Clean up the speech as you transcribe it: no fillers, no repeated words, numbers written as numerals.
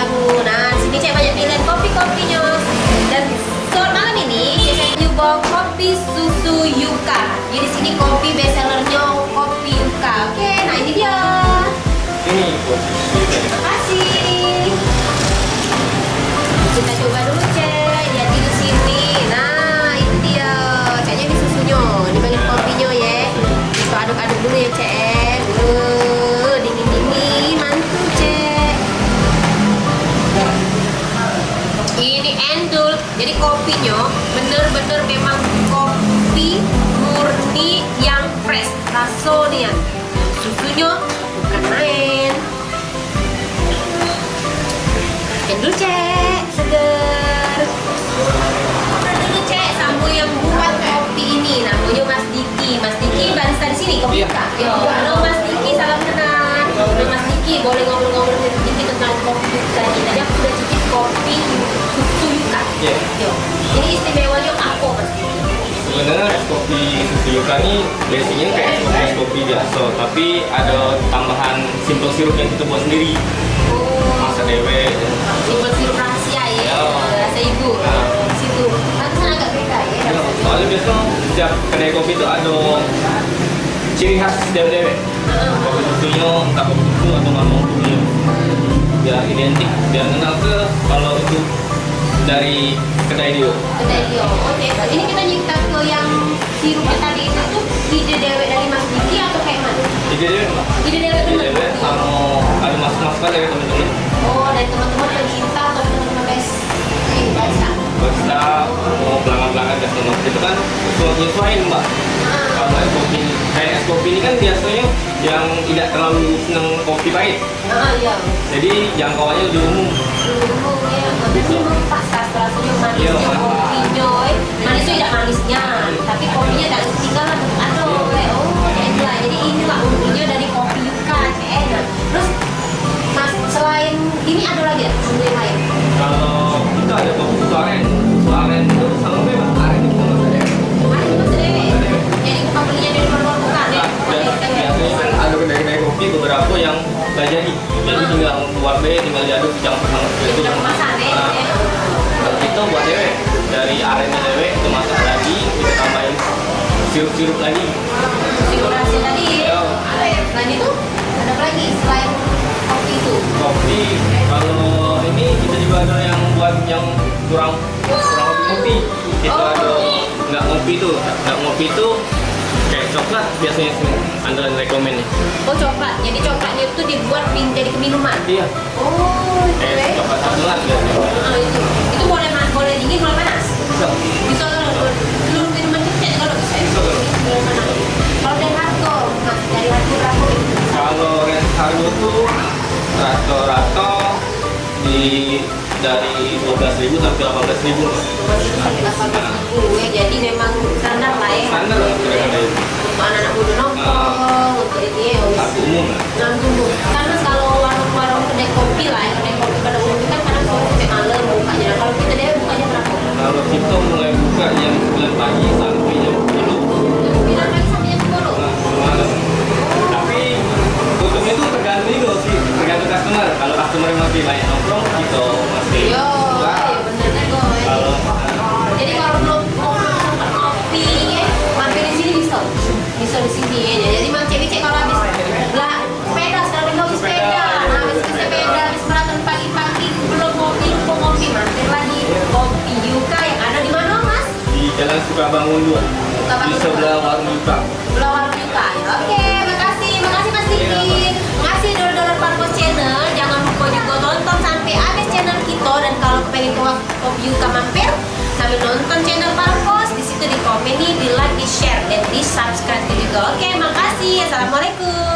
baru. Nah, di sini cek banyak pilihan kopi-kopinya. Dan sore malam ini saya coba kopi susu Yuka. Jadi di sini kopi bestsellernya kopi Yuka. Oke, nah ini dia. Ini kopi susu Yuka. Terima kasih. Kita coba dulu cek. Jadi di sini. Nah, itu dia. Ceknya di susunya. Ini bagian kopinya ya. Kita aduk-aduk dulu ya cek. Dingin-dingin, mantul cek. Ini endul. Jadi kopinya bener-bener memang kopi murni yang fresh. Rasanya susunya bukan main. Endul cek, seger. Dulu cek sama yang buat kopi ini namanya Mas Diki. Mas Diki barista di sini kopi Yuka. Yo, halo Mas Diki, salam kenal. Halo Mas Diki, boleh ngobrol-ngobrol sedikit tentang kopi Yuka ini. Tadi aku sudah cicip kopi susu Yuka. Iya. Yo. Ini istimewanya apa Mas Diki? Sebenarnya es kopi susu Yuka ini basicnya kayak es kopi biasa, tapi ada tambahan simple sirup yang kita buat sendiri. Masa dewe. Simple sirup rahasia ya. Ya. Rasa ibu. Nah. Di situ. Pantesan agak beda ya. Ya, soalnya biasanya setiap kedai kopi itu ada ciri khas dewe-dewe. Kopi susunya, entah kopi susu atau ngomong susunya. Biar identik, biar kenal ke kalau itu dari kedai dia. Kedai dia. Oke. Ini kita nyipta ke yang sirupnya tadi itu tuh ide dewe dari Mas Diki atau kayak mana? Ide dewe, Mbak. Ide dewe Ide teman. dewe sama ada mas-mas dari teman-teman. Oh, dari teman-teman pecinta atau teman-teman barista. Kita mau pelanggan-pelanggan customer itu kan nyesuaiin Mbak. Kalau es kopi, kayak es kopi ini kan biasanya yang tidak terlalu senang kopi pahit. Iya. Jadi jangkauannya lebih umum. Ya. Tapi pas rasanya manisnya Iya, kopinya. Manisnya tidak manisnya, tapi kopinya tidak ketinggalan. Aduh, oh, itulah. Jadi inilah umumnya dari kopi Yuka, enak. Terus, Mas, selain ini ada lagi ya menu yang lain? Kalau kita ada kopi susu aren itu sama bebas aren itu sama saja. Aren itu Mas Dewi. Jadi bukan belinya dari luar bukan ya? Biasanya kan ada kedai-kedai kopi beberapa yang nggak jadi tinggal buat tinggal diaduk campur sama Itu udah kemasan ya? Kalau kita buat dewe dari arennya dewe kita masak lagi, kita tambahin sirup-sirup lagi. Sirup rahasia tadi. Iya. Selain itu ada apa lagi selain kopi itu? Kopi kalau ini kita juga ada yang buat yang kurang kopi. Itu ada nggak ngopi itu kayak coklat biasanya andalan rekomen nih. Oh, coklat. Jadi coklatnya itu dibuat jadi minuman. Iya. Oh, itu ya. Kayak coklat coklat biasanya. Itu boleh dingin, boleh panas. Bisa. Bisa seluruh minuman itu cek kalau bisa. Bisa. Boleh panas. Kalau dari harga, Mas, dari harga berapa itu? Kalau harga tuh rata-rata dari 12.000 sampai 18.000. Ya, jadi memang standar lah ya. Standar lah kira-kira itu. Untuk anak-anak muda nongkrong, untuk ini ya. Satu umum lah. Umum. Karena kalau warung-warung kedai kopi lah, kedai kopi pada umumnya kan kadang sore sampai malam bukanya. Nah, kalau kita dia bukanya berapa? Kalau kita mulai buka jam 9 pagi sampai jam 10. Bilang lagi sampai jam 10. Malam. Tapi tutupnya itu tergantung juga sih, tergantung customer. Kalau customer masih banyak nongkrong, kita masih Yo, buka. iya bener juga. Kalau Jadi kalau belum mau sempat kopi, mampir di sini bisa. Bisa di sini ya. Jadi mang cewek kalau habis lah sepeda, sekarang hobi sepeda. Nah, habis itu sepeda, habis maraton pagi-pagi belum mau ngopi, mampir lagi kopi Yuka yang ada di mana, Mas? di Jalan Sukabangun 2, di sebelah warung Yuka. Pulau Warung Yuka. Oke, makasih Mas Diki. Makasih Dor-Dor Parkos Channel. Jangan lupa juga tonton sampai habis channel kita, dan kalau pengen ke kopi Yuka mampir sambil nonton channel Parkos, di situ di komen nih, di like, di share, dan di subscribe juga. Oke, makasih. Assalamualaikum.